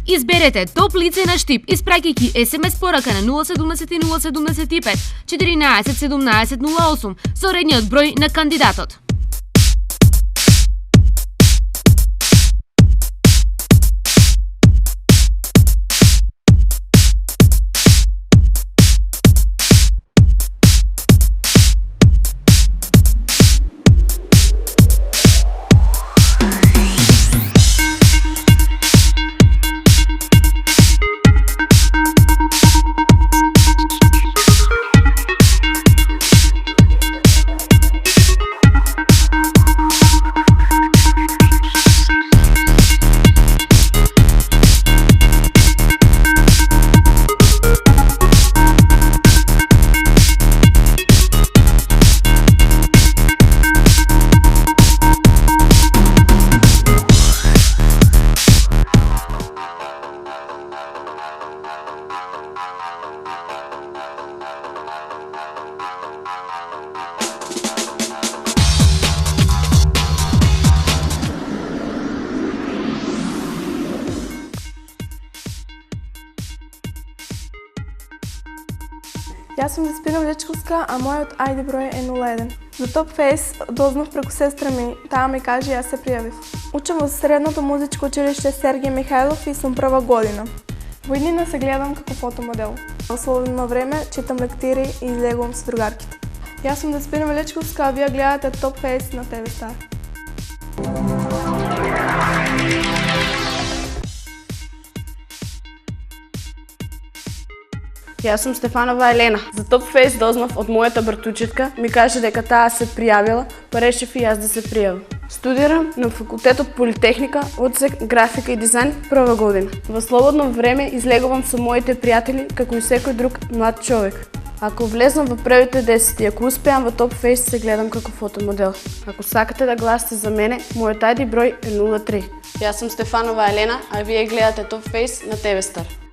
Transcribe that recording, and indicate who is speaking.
Speaker 1: Изберете топ лице на Штип, испраќајќи SMS порака на 070 075 14 17 08 со редниот број на кандидатот.
Speaker 2: Јас сум Деспина Влечковска, а мојот ID број е 01. За Топ Фејс дознав преку сестра ми, таа ми кажа и јас се пријавив. Учам во средното музичко училиште Сергеј Михајлов и сум прва година. Во иднина се гледам како фотомодел. Во слободно време читам лектири и излегувам со другарките. Јас сум Деспина Влечковска, а вие гледате Топ Фејс на ТВ Стар.
Speaker 3: Јас сум Стефанова Елена. За Топ Фејс дознав од мојата братучетка, ми каже дека таа се пријавила, па решив и јас да се пријавам. Студирам на факултетот Политехника, одсек графика и дизајн, прва година. Во слободно време излегувам со моите пријатели како и секој друг млад човек. Ако влезнам во првите 10 и ако успеам во Топ Фејс, се гледам како фотомодел. Ако сакате да гласате за мене, мојот ID број е 03. Јас сум Стефанова Елена, а вие гледате Топ Фејс на ТВ Стар.